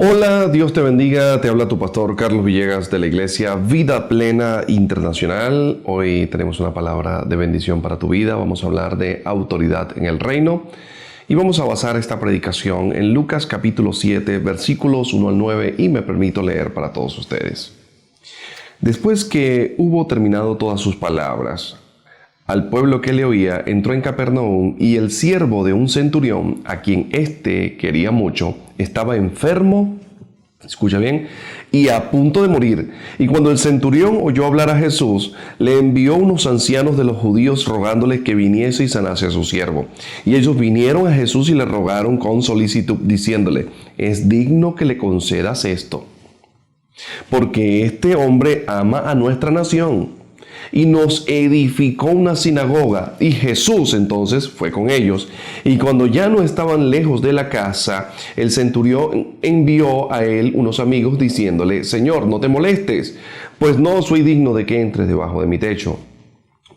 Hola, Dios te bendiga, te habla tu pastor Carlos Villegas de la Iglesia Vida Plena Internacional. Hoy tenemos una palabra de bendición para tu vida. Vamos a hablar de autoridad en el reino y vamos a basar esta predicación en Lucas capítulo 7, versículos 1 al 9 y me permito leer para todos ustedes. Después que hubo terminado todas sus palabras, al pueblo que le oía entró en Capernaum y el siervo de un centurión, a quien éste quería mucho, estaba enfermo, escucha bien, y a punto de morir. Y cuando el centurión oyó hablar a Jesús, le envió unos ancianos de los judíos rogándole que viniese y sanase a su siervo. Y ellos vinieron a Jesús y le rogaron con solicitud, diciéndole: es digno que le concedas esto, porque este hombre ama a nuestra nación y nos edificó una sinagoga. Y Jesús entonces fue con ellos. Y cuando ya no estaban lejos de la casa, el centurión envió a él unos amigos diciéndole: Señor, no te molestes, pues no soy digno de que entres debajo de mi techo.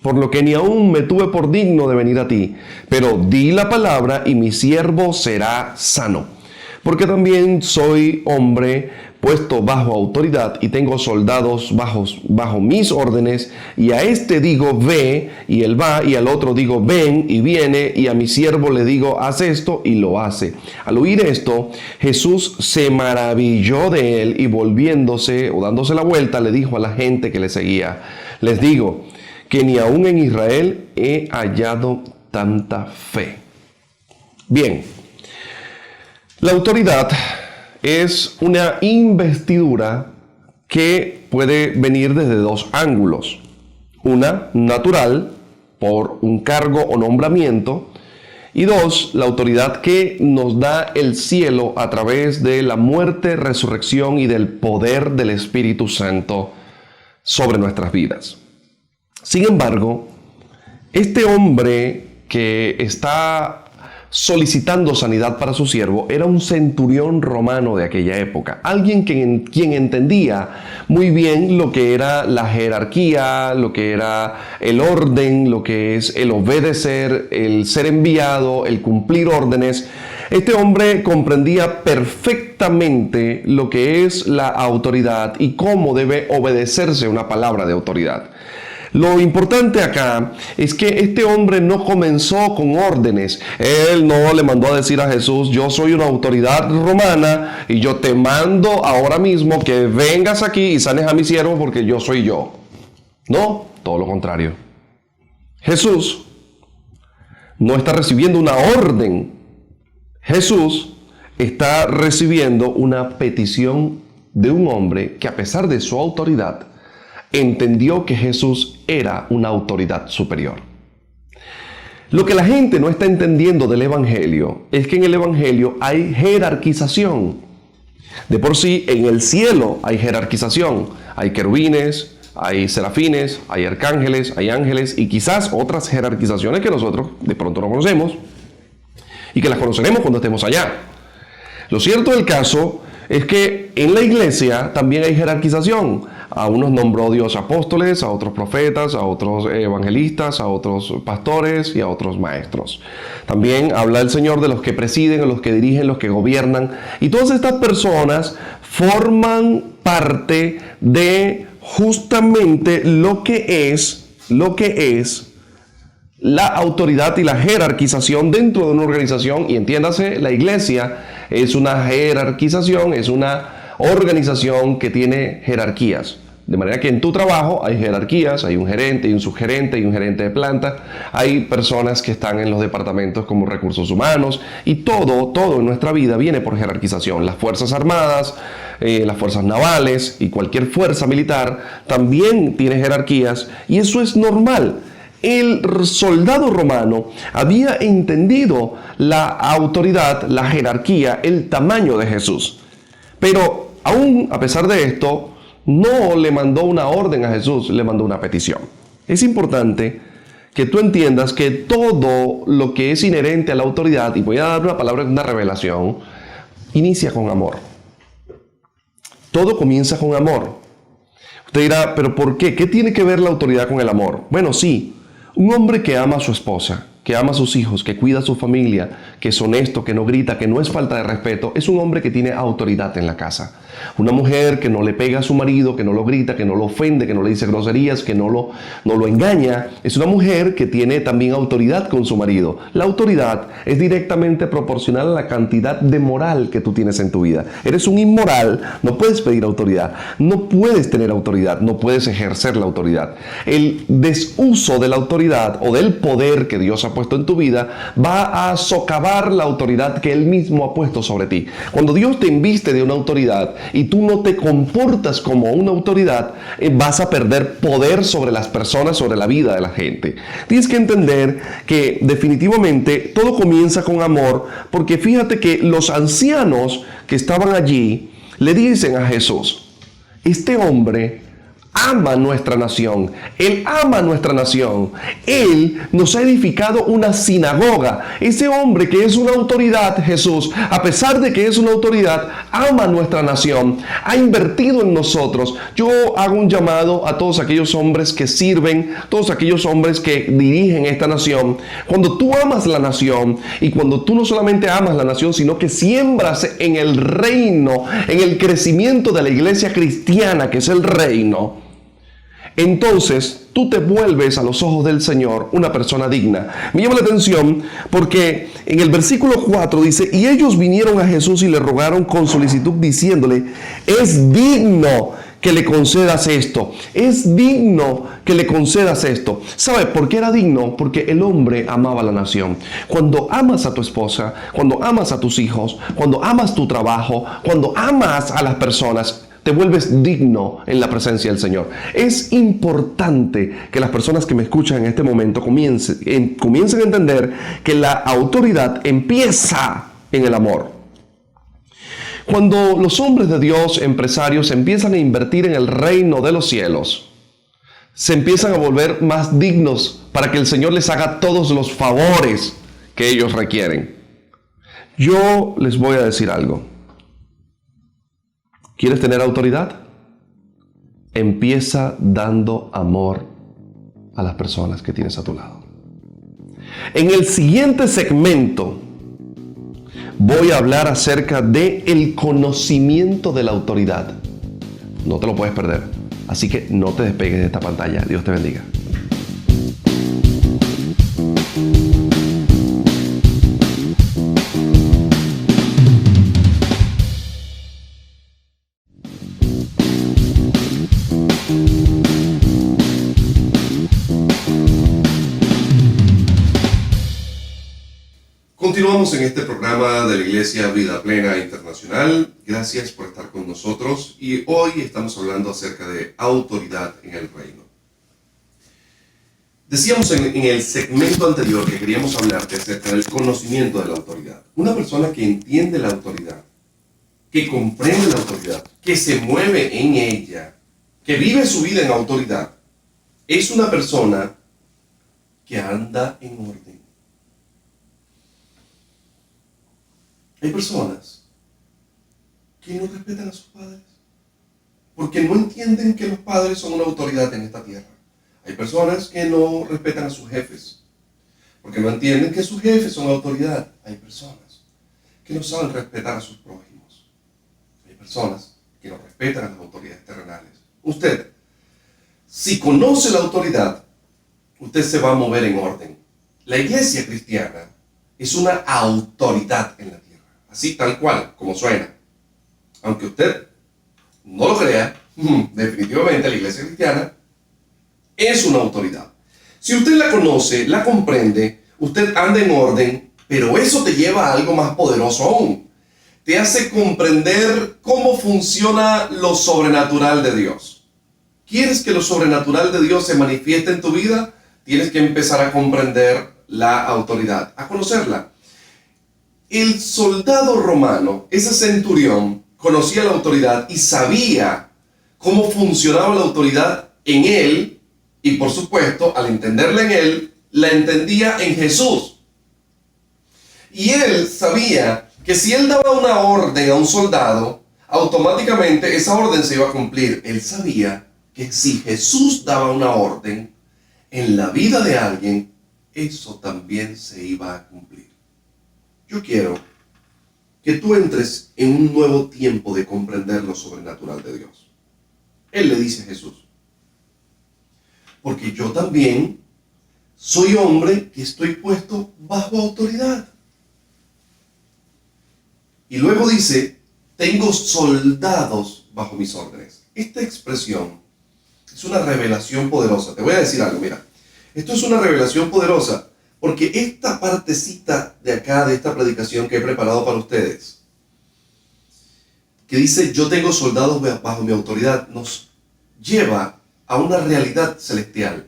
Por lo que ni aún me tuve por digno de venir a ti, pero di la palabra y mi siervo será sano. Porque también soy hombre puesto bajo autoridad y tengo soldados bajo mis órdenes, y a este digo ve y él va, y al otro digo ven y viene, y a mi siervo le digo haz esto y lo hace. Al oír esto, Jesús se maravilló de él y volviéndose o dándose la vuelta le dijo a la gente que le seguía: les digo que ni aún en Israel he hallado tanta fe. Bien, la autoridad es una investidura que puede venir desde dos ángulos. Una, natural, por un cargo o nombramiento. Y dos, la autoridad que nos da el cielo a través de la muerte, resurrección y del poder del Espíritu Santo sobre nuestras vidas. Sin embargo, este hombre que está solicitando sanidad para su siervo era un centurión romano de aquella época, alguien quien entendía muy bien lo que era la jerarquía, lo que era el orden, lo que es el obedecer, el ser enviado, el cumplir órdenes. Este hombre comprendía perfectamente lo que es la autoridad y cómo debe obedecerse una palabra de autoridad. Lo importante acá es que este hombre no comenzó con órdenes. Él no le mandó a decir a Jesús: yo soy una autoridad romana y yo te mando ahora mismo que vengas aquí y sanes a mi siervo porque yo soy yo. No, todo lo contrario. Jesús no está recibiendo una orden. Jesús está recibiendo una petición de un hombre que, a pesar de su autoridad, entendió que Jesús era una autoridad superior. Lo que la gente no está entendiendo del Evangelio es que en el Evangelio hay jerarquización. De por sí, en el cielo hay jerarquización. Hay querubines, hay serafines, hay arcángeles, hay ángeles y quizás otras jerarquizaciones que nosotros de pronto no conocemos y que las conoceremos cuando estemos allá. Lo cierto del caso es que en la iglesia también hay jerarquización. A unos nombró Dios apóstoles, a otros profetas, a otros evangelistas, a otros pastores y a otros maestros. También habla el Señor de los que presiden, de los que dirigen, los que gobiernan. Y todas estas personas forman parte de justamente lo que es la autoridad y la jerarquización dentro de una organización. Y entiéndase, la iglesia es una jerarquización, es una organización que tiene jerarquías. De manera que en tu trabajo hay jerarquías, hay un gerente, hay un subgerente, hay un gerente de planta, hay personas que están en los departamentos como recursos humanos, y todo en nuestra vida viene por jerarquización. Las fuerzas armadas, las fuerzas navales y cualquier fuerza militar también tiene jerarquías, y eso es normal. El soldado romano había entendido la autoridad, la jerarquía, el tamaño de Jesús. Pero aún a pesar de esto, no le mandó una orden a Jesús, le mandó una petición. Es importante que tú entiendas que todo lo que es inherente a la autoridad, y voy a dar una palabra, una revelación, inicia con amor. Todo comienza con amor. Usted dirá, ¿pero por qué? ¿Qué tiene que ver la autoridad con el amor? Bueno, sí, un hombre que ama a su esposa que ama a sus hijos, que cuida a su familia, que es honesto, que no grita, que no es falta de respeto, es un hombre que tiene autoridad en la casa. Una mujer que no le pega a su marido, que no lo grita, que no lo ofende, que no le dice groserías, que no lo engaña, es una mujer que tiene también autoridad con su marido. La autoridad es directamente proporcional a la cantidad de moral que tú tienes en tu vida. Eres un inmoral, no puedes pedir autoridad, no puedes tener autoridad, no puedes ejercer la autoridad. El desuso de la autoridad o del poder que Dios ha puesto en tu vida va a socavar la autoridad que Él mismo ha puesto sobre ti. Cuando Dios te inviste de una autoridad y tú no te comportas como una autoridad, vas a perder poder sobre las personas, sobre la vida de la gente. Tienes que entender que definitivamente todo comienza con amor, porque fíjate que los ancianos que estaban allí le dicen a Jesús: este hombre ama nuestra nación, Él ama nuestra nación, Él nos ha edificado una sinagoga. Ese hombre que es una autoridad, Jesús, a pesar de que es una autoridad, ama nuestra nación, ha invertido en nosotros. Yo hago un llamado a todos aquellos hombres que sirven, todos aquellos hombres que dirigen esta nación. Cuando tú amas la nación y cuando tú no solamente amas la nación, sino que siembras en el reino, en el crecimiento de la iglesia cristiana, que es el reino, entonces tú te vuelves a los ojos del Señor una persona digna. Me llama la atención porque en el versículo 4 dice: y ellos vinieron a Jesús y le rogaron con solicitud diciéndole: es digno que le concedas esto, es digno que le concedas esto. ¿Sabe por qué era digno? Porque el hombre amaba la nación. Cuando amas a tu esposa, cuando amas a tus hijos, cuando amas tu trabajo, cuando amas a las personas, te vuelves digno en la presencia del Señor. Es importante que las personas que me escuchan en este momento comiencen a entender que la autoridad empieza en el amor. Cuando los hombres de Dios, empresarios, empiezan a invertir en el reino de los cielos, se empiezan a volver más dignos para que el Señor les haga todos los favores que ellos requieren. Yo les voy a decir algo. ¿Quieres tener autoridad? Empieza dando amor a las personas que tienes a tu lado. En el siguiente segmento voy a hablar acerca del conocimiento de la autoridad. No te lo puedes perder. Así que no te despegues de esta pantalla. Dios te bendiga. Continuamos en este programa de la Iglesia Vida Plena Internacional. Gracias por estar con nosotros y hoy estamos hablando acerca de autoridad en el reino. Decíamos en el segmento anterior que queríamos hablarte acerca del conocimiento de la autoridad. Una persona que entiende la autoridad, que comprende la autoridad, que se mueve en ella, que vive su vida en autoridad, es una persona que anda en orden. Hay personas que no respetan a sus padres porque no entienden que los padres son una autoridad en esta tierra. Hay personas que no respetan a sus jefes porque no entienden que sus jefes son autoridad. Hay personas que no saben respetar a sus prójimos. Hay personas que no respetan a las autoridades terrenales. Usted, si conoce la autoridad, usted se va a mover en orden. La iglesia cristiana es una autoridad en la tierra. Así tal cual, como suena. Aunque usted no lo crea, definitivamente la iglesia cristiana es una autoridad. Si usted la conoce, la comprende, usted anda en orden, pero eso te lleva a algo más poderoso aún. Te hace comprender cómo funciona lo sobrenatural de Dios. ¿Quieres que lo sobrenatural de Dios se manifieste en tu vida? Tienes que empezar a comprender la autoridad, a conocerla. El soldado romano, ese centurión, conocía la autoridad y sabía cómo funcionaba la autoridad en él y, por supuesto, al entenderla en él, la entendía en Jesús. Y él sabía que si él daba una orden a un soldado, automáticamente esa orden se iba a cumplir. Él sabía que si Jesús daba una orden en la vida de alguien, eso también se iba a cumplir. Yo quiero que tú entres en un nuevo tiempo de comprender lo sobrenatural de Dios. Él le dice a Jesús, porque yo también soy hombre que estoy puesto bajo autoridad. Y luego dice, tengo soldados bajo mis órdenes. Esta expresión es una revelación poderosa. Te voy a decir algo, mira. Esto es una revelación poderosa porque esta partecita de acá, de esta predicación que he preparado para ustedes, que dice, yo tengo soldados bajo mi autoridad, nos lleva a una realidad celestial.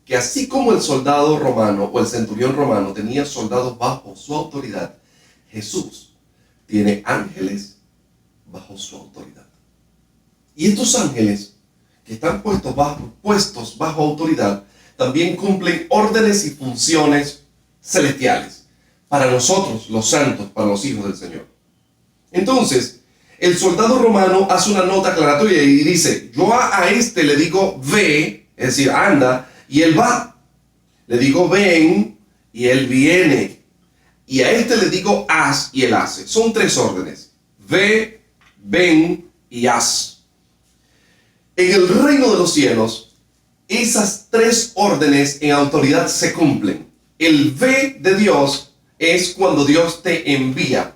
Que así como el soldado romano o el centurión romano tenía soldados bajo su autoridad, Jesús tiene ángeles bajo su autoridad. Y estos ángeles que están puestos bajo autoridad también cumplen órdenes y funciones celestiales para nosotros, los santos, para los hijos del Señor. Entonces, el soldado romano hace una nota aclaratoria y dice, yo a este le digo ve, es decir, anda, y él va. Le digo ven, y él viene. Y a este le digo haz, y él hace. Son 3 órdenes. Ve, ven y haz. En el reino de los cielos, esas 3 órdenes en autoridad se cumplen. El ve de Dios es cuando Dios te envía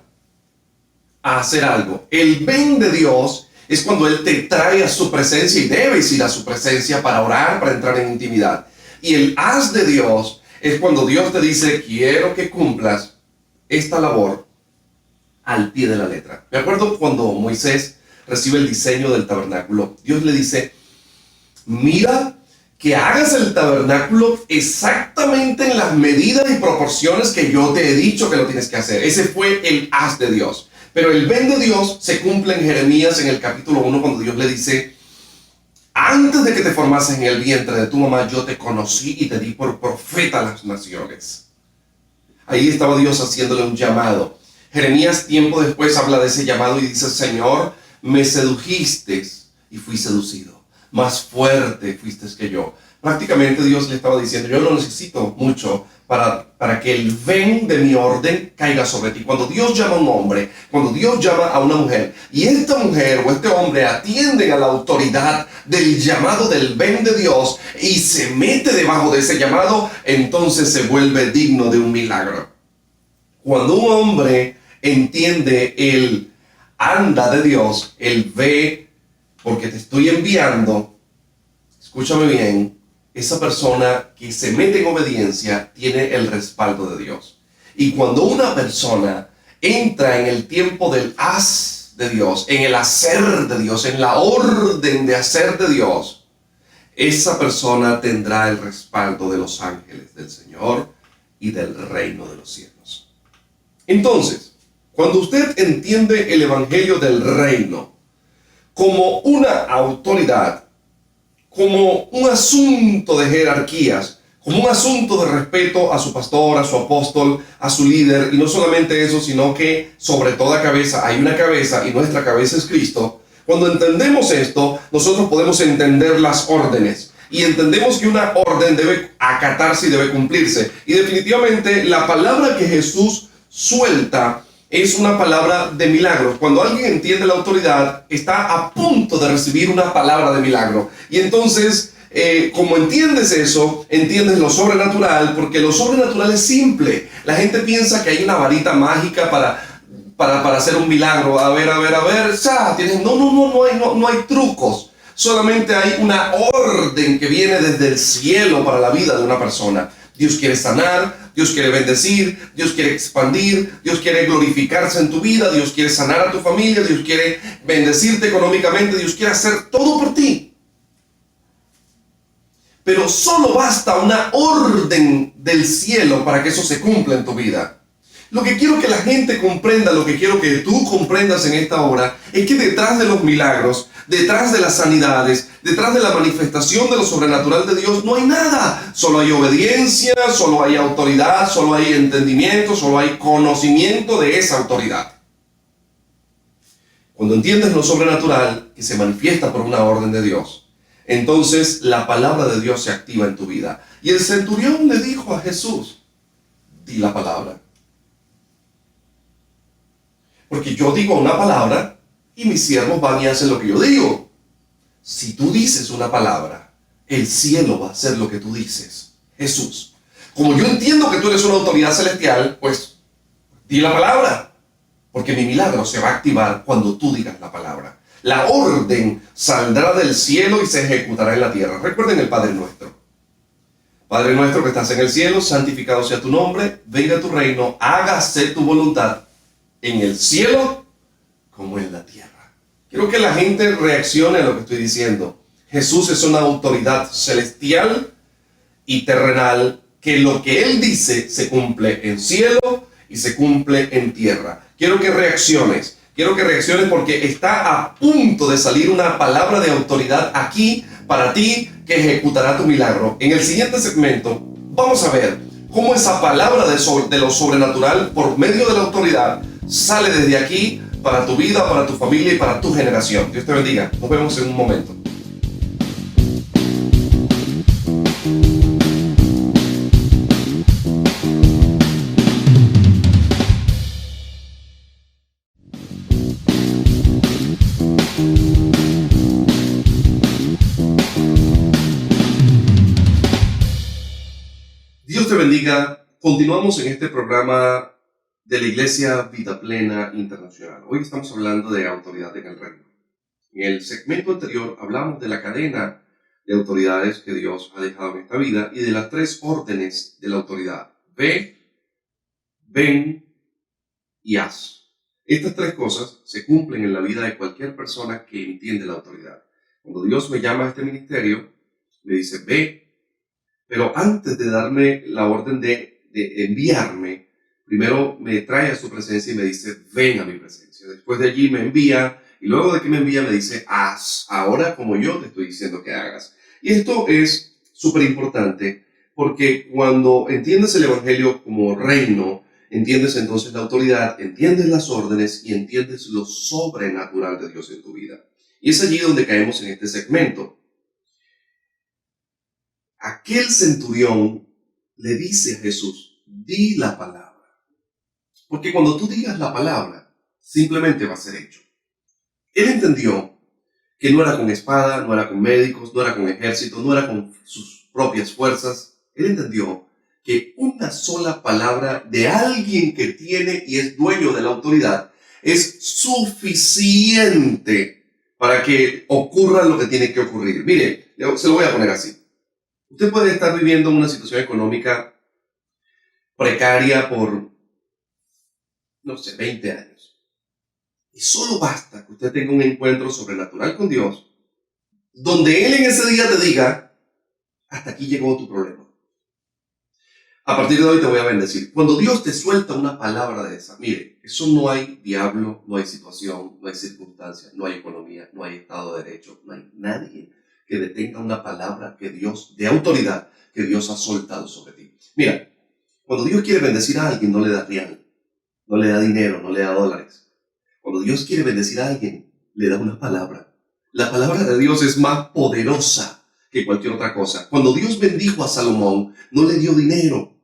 a hacer algo. El ven de Dios es cuando Él te trae a su presencia y debes ir a su presencia para orar, para entrar en intimidad. Y el haz de Dios es cuando Dios te dice, quiero que cumplas esta labor al pie de la letra. Me acuerdo cuando Moisés recibe el diseño del tabernáculo. Dios le dice, mira que hagas el tabernáculo exactamente en las medidas y proporciones que yo te he dicho que lo tienes que hacer. Ese fue el haz de Dios. Pero el ven de Dios se cumple en Jeremías en el capítulo 1 cuando Dios le dice, antes de que te formases en el vientre de tu mamá, yo te conocí y te di por profeta a las naciones. Ahí estaba Dios haciéndole un llamado. Jeremías tiempo después habla de ese llamado y dice, Señor, me sedujiste y fui seducido. Más fuerte fuiste que yo. Prácticamente Dios le estaba diciendo, yo no necesito mucho para que el ven de mi orden caiga sobre ti. Cuando Dios llama a un hombre, cuando Dios llama a una mujer, y esta mujer o este hombre atienden a la autoridad del llamado del ven de Dios y se mete debajo de ese llamado, entonces se vuelve digno de un milagro. Cuando un hombre entiende el anda de Dios, el ve porque te estoy enviando, escúchame bien, esa persona que se mete en obediencia tiene el respaldo de Dios. Y cuando una persona entra en el tiempo del haz de Dios, en el hacer de Dios, en la orden de hacer de Dios, esa persona tendrá el respaldo de los ángeles del Señor y del reino de los cielos. Entonces, cuando usted entiende el evangelio del reino como una autoridad, como un asunto de jerarquías, como un asunto de respeto a su pastor, a su apóstol, a su líder, y no solamente eso, sino que sobre toda cabeza hay una cabeza y nuestra cabeza es Cristo. Cuando entendemos esto, nosotros podemos entender las órdenes y entendemos que una orden debe acatarse y debe cumplirse. Y definitivamente la palabra que Jesús suelta es una palabra de milagros. Cuando alguien entiende la autoridad, está a punto de recibir una palabra de milagro. Y entonces, como entiendes eso, entiendes lo sobrenatural, porque lo sobrenatural es simple. La gente piensa que hay una varita mágica para hacer un milagro. A ver, ya, no hay trucos. Solamente hay una orden que viene desde el cielo para la vida de una persona. Dios quiere sanar, Dios quiere bendecir, Dios quiere expandir, Dios quiere glorificarse en tu vida, Dios quiere sanar a tu familia, Dios quiere bendecirte económicamente, Dios quiere hacer todo por ti. Pero solo basta una orden del cielo para que eso se cumpla en tu vida. Lo que quiero que la gente comprenda, lo que quiero que tú comprendas en esta hora, es que detrás de los milagros, detrás de las sanidades, detrás de la manifestación de lo sobrenatural de Dios, no hay nada. Solo hay obediencia, solo hay autoridad, solo hay entendimiento, solo hay conocimiento de esa autoridad. Cuando entiendes lo sobrenatural, que se manifiesta por una orden de Dios, entonces la palabra de Dios se activa en tu vida. Y el centurión le dijo a Jesús, di la palabra. Porque yo digo una palabra y mis siervos van y hacen lo que yo digo. Si tú dices una palabra, el cielo va a hacer lo que tú dices. Jesús, como yo entiendo que tú eres una autoridad celestial, pues di la palabra. Porque mi milagro se va a activar cuando tú digas la palabra. La orden saldrá del cielo y se ejecutará en la tierra. Recuerden el Padre Nuestro. Padre nuestro que estás en el cielo, santificado sea tu nombre, venga tu reino, hágase tu voluntad en el cielo como en la tierra. Quiero que la gente reaccione a lo que estoy diciendo. Jesús es una autoridad celestial y terrenal que lo que Él dice se cumple en cielo y se cumple en tierra. Quiero que reacciones porque está a punto de salir una palabra de autoridad aquí para ti que ejecutará tu milagro. En el siguiente segmento vamos a ver cómo esa palabra de lo sobrenatural por medio de la autoridad sale desde aquí para tu vida, para tu familia y para tu generación. Dios te bendiga. Nos vemos en un momento. Dios te bendiga. Continuamos en este programa de la Iglesia Vida Plena Internacional. Hoy estamos hablando de autoridad en el reino. En el segmento anterior hablamos de la cadena de autoridades que Dios ha dejado en esta vida y de las 3 órdenes de la autoridad. Ve, ven y haz. Estas 3 cosas se cumplen en la vida de cualquier persona que entiende la autoridad. Cuando Dios me llama a este ministerio, me dice, ve. Pero antes de darme la orden de enviarme, primero me trae a su presencia y me dice, ven a mi presencia. Después de allí me envía, y luego de que me envía me dice, haz ahora como yo te estoy diciendo que hagas. Y esto es súper importante, porque cuando entiendes el Evangelio como reino, entiendes entonces la autoridad, entiendes las órdenes y entiendes lo sobrenatural de Dios en tu vida. Y es allí donde caemos en este segmento. Aquel centurión le dice a Jesús, di la palabra. Porque cuando tú digas la palabra, simplemente va a ser hecho. Él entendió que no era con espada, no era con médicos, no era con ejército, no era con sus propias fuerzas. Él entendió que una sola palabra de alguien que tiene y es dueño de la autoridad es suficiente para que ocurra lo que tiene que ocurrir. Mire, se lo voy a poner así. Usted puede estar viviendo una situación económica precaria por, 20 años. Y solo basta que usted tenga un encuentro sobrenatural con Dios, donde Él en ese día te diga, hasta aquí llegó tu problema. A partir de hoy te voy a bendecir. Cuando Dios te suelta una palabra de esa, mire, eso no hay diablo, no hay situación, no hay circunstancia, no hay economía, no hay Estado de Derecho, no hay nadie que detenga una palabra que Dios, de autoridad, que Dios ha soltado sobre ti. Mira, cuando Dios quiere bendecir a alguien, no le da real, no le da dinero, no le da dólares. Cuando Dios quiere bendecir a alguien, le da una palabra. La palabra de Dios es más poderosa que cualquier otra cosa. Cuando Dios bendijo a Salomón, no le dio dinero,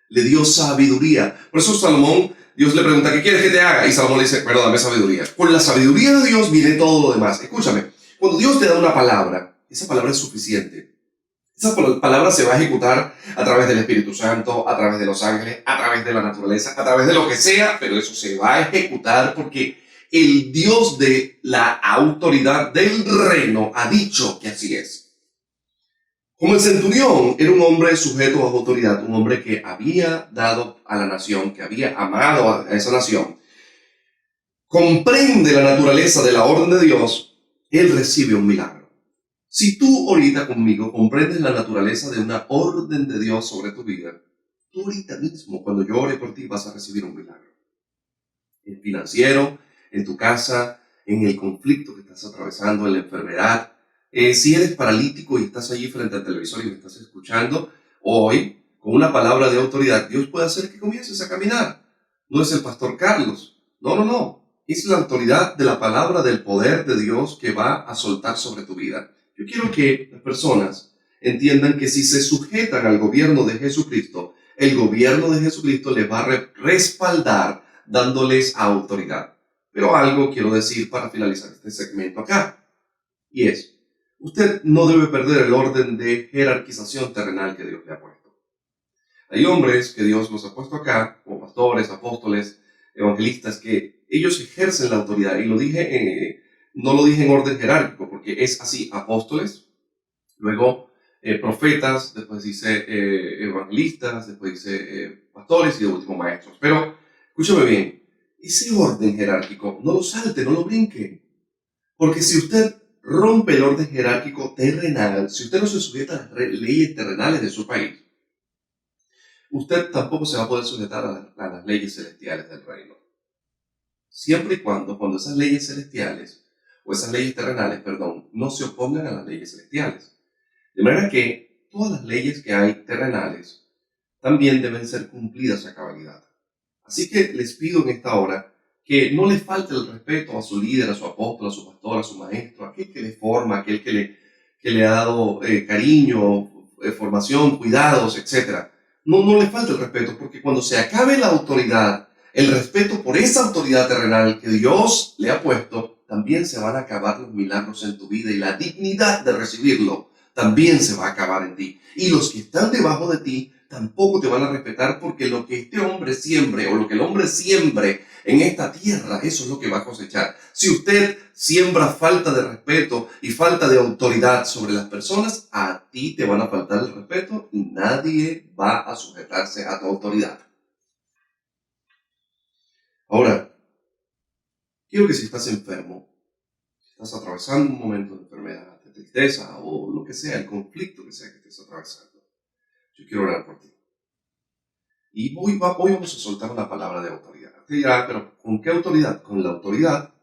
le dio sabiduría. Por eso Salomón, Dios le pregunta, ¿qué quieres que te haga? Y Salomón le dice, pero dame sabiduría. Con la sabiduría de Dios viene todo lo demás. Escúchame, cuando Dios te da una palabra, esa palabra es suficiente. Esa palabra se va a ejecutar a través del Espíritu Santo, a través de los ángeles, a través de la naturaleza, a través de lo que sea, pero eso se va a ejecutar porque el Dios de la autoridad del reino ha dicho que así es. Como el centurión era un hombre sujeto a autoridad, un hombre que había dado a la nación, que había amado a esa nación, comprende la naturaleza de la orden de Dios, él recibe un milagro. Si tú ahorita conmigo comprendes la naturaleza de una orden de Dios sobre tu vida, tú ahorita mismo, cuando yo ore por ti, vas a recibir un milagro. En financiero, en tu casa, en el conflicto que estás atravesando, en la enfermedad. Si eres paralítico y estás allí frente al televisor y me estás escuchando, hoy, con una palabra de autoridad, Dios puede hacer que comiences a caminar. No es el pastor Carlos. No. Es la autoridad de la palabra del poder de Dios que va a soltar sobre tu vida. Yo quiero que las personas entiendan que si se sujetan al gobierno de Jesucristo, el gobierno de Jesucristo les va a respaldar dándoles autoridad. Pero algo quiero decir para finalizar este segmento acá, y es, usted no debe perder el orden de jerarquización terrenal que Dios le ha puesto. Hay hombres que Dios los ha puesto acá, como pastores, apóstoles, evangelistas, que ellos ejercen la autoridad, y no lo dije en orden jerárquico, porque es así: apóstoles, luego profetas, después dice evangelistas, después dice pastores y de último maestros. Pero escúchame bien, ese orden jerárquico no lo salte, no lo brinque, porque si usted rompe el orden jerárquico terrenal, si usted no se sujeta a las leyes terrenales de su país, usted tampoco se va a poder sujetar a las leyes celestiales del reino. Siempre y cuando esas leyes celestiales, o esas leyes terrenales, no se opongan a las leyes celestiales. De manera que todas las leyes que hay terrenales también deben ser cumplidas a cabalidad. Así que les pido en esta hora que no le falte el respeto a su líder, a su apóstol, a su pastor, a su maestro, a aquel que le forma, aquel que le ha dado cariño, formación, cuidados, etc. No le falte el respeto, porque cuando se acabe la autoridad, el respeto por esa autoridad terrenal que Dios le ha puesto, también se van a acabar los milagros en tu vida, y la dignidad de recibirlo también se va a acabar en ti. Y los que están debajo de ti tampoco te van a respetar, porque lo que este hombre siembre, o lo que el hombre siembre en esta tierra, eso es lo que va a cosechar. Si usted siembra falta de respeto y falta de autoridad sobre las personas, a ti te van a faltar el respeto y nadie va a sujetarse a tu autoridad. Ahora, quiero que si estás enfermo, si estás atravesando un momento de enfermedad, de tristeza o lo que sea, el conflicto que sea que estés atravesando, yo quiero orar por ti. Y hoy vamos a soltar una palabra de autoridad. Te dirá, pero ¿con qué autoridad? Con la autoridad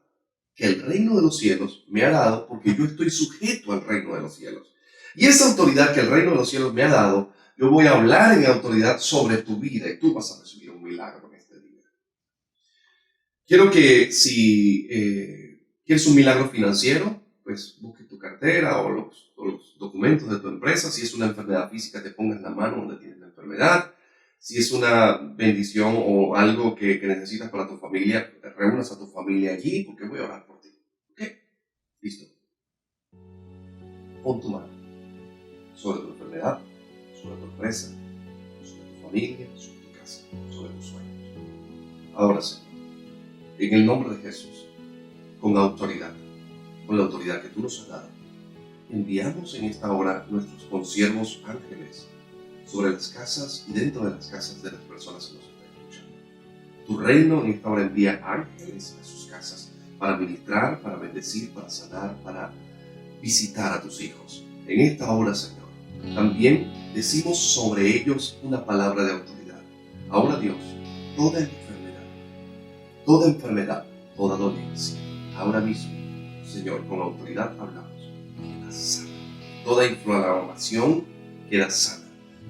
que el reino de los cielos me ha dado, porque yo estoy sujeto al reino de los cielos. Y esa autoridad que el reino de los cielos me ha dado, yo voy a hablar en autoridad sobre tu vida, y tú vas a recibir un milagro en este día. Quiero que si quieres un milagro financiero, pues busque tu cartera o los documentos de tu empresa. Si es una enfermedad física, te pongas la mano donde tienes la enfermedad. Si es una bendición o algo que necesitas para tu familia, reúnas a tu familia allí, porque voy a orar por ti. ¿Ok? Listo. Pon tu mano sobre tu enfermedad, sobre tu empresa, sobre tu familia, sobre tu casa, sobre tus sueños. Ahora sí, en el nombre de Jesús, con la autoridad que tú nos has dado, enviamos en esta hora nuestros consiervos ángeles sobre las casas y dentro de las casas de las personas que nos están escuchando. Tu reino en esta hora envía ángeles a sus casas para ministrar, para bendecir, para sanar, para visitar a tus hijos. En esta hora, Señor, también decimos sobre ellos una palabra de autoridad. Ahora, Dios, toda enfermedad, toda dolencia, ahora mismo, Señor, con autoridad hablamos, queda sana. Toda inflamación queda sana.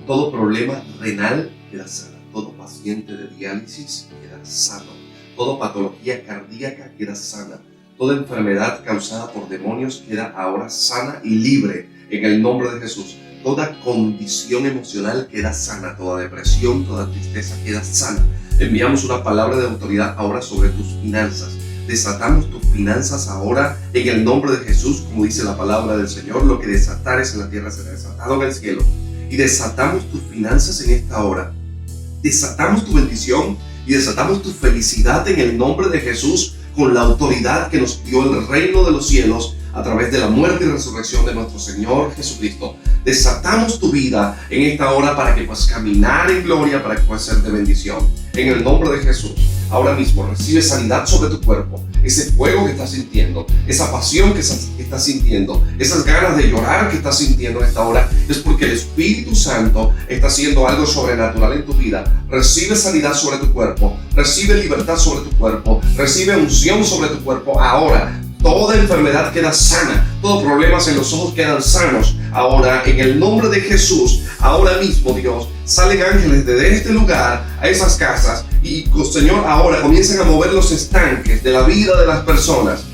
Todo problema renal queda sana. Todo paciente de diálisis queda sano. Toda patología cardíaca queda sana. Toda enfermedad causada por demonios queda ahora sana y libre en el nombre de Jesús. Toda condición emocional queda sana. Toda depresión, toda tristeza queda sana. Enviamos una palabra de autoridad ahora sobre tus finanzas. Desatamos tus finanzas ahora en el nombre de Jesús, como dice la palabra del Señor. Lo que desatares en la tierra será desatado en el cielo. Y desatamos tus finanzas en esta hora. Desatamos tu bendición y desatamos tu felicidad en el nombre de Jesús, con la autoridad que nos dio el reino de los cielos a través de la muerte y resurrección de nuestro Señor Jesucristo. Desatamos tu vida en esta hora para que puedas caminar en gloria, para que puedas ser de bendición. En el nombre de Jesús, ahora mismo recibe sanidad sobre tu cuerpo. Ese fuego que estás sintiendo, esa pasión que estás sintiendo, esas ganas de llorar que estás sintiendo en esta hora, es porque el Espíritu Santo está haciendo algo sobrenatural en tu vida. Recibe sanidad sobre tu cuerpo, recibe libertad sobre tu cuerpo, recibe unción sobre tu cuerpo ahora. Toda enfermedad queda sana, todos problemas en los ojos quedan sanos. Ahora, en el nombre de Jesús, ahora mismo, Dios, salen ángeles desde este lugar a esas casas y, Señor, ahora comiencen a mover los estanques de la vida de las personas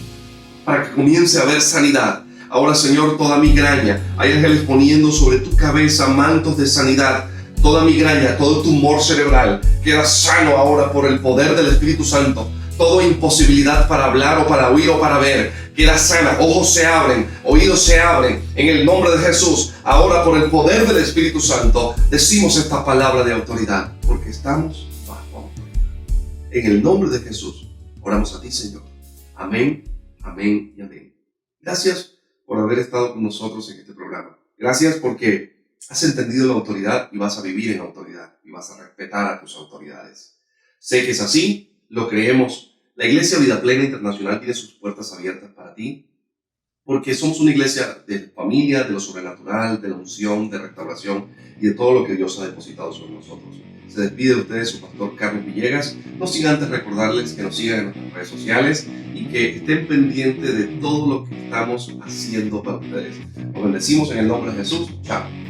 para que comience a haber sanidad. Ahora, Señor, toda migraña, hay ángeles poniendo sobre tu cabeza mantos de sanidad. Toda migraña, todo tumor cerebral queda sano ahora por el poder del Espíritu Santo. Toda imposibilidad para hablar o para oír o para ver queda sana. Ojos se abren, oídos se abren en el nombre de Jesús. Ahora, por el poder del Espíritu Santo, decimos esta palabra de autoridad, porque estamos bajo autoridad. En el nombre de Jesús, oramos a ti, Señor. Amén, amén y amén. Gracias por haber estado con nosotros en este programa. Gracias porque has entendido la autoridad y vas a vivir en autoridad y vas a respetar a tus autoridades. Sé que es así, lo creemos. La Iglesia Vida Plena Internacional tiene sus puertas abiertas para ti porque somos una iglesia de familia, de lo sobrenatural, de la unción, de restauración y de todo lo que Dios ha depositado sobre nosotros. Se despide de ustedes su pastor Carlos Villegas, no sin antes recordarles que nos sigan en nuestras redes sociales y que estén pendientes de todo lo que estamos haciendo para ustedes. Los bendecimos en el nombre de Jesús. Chao.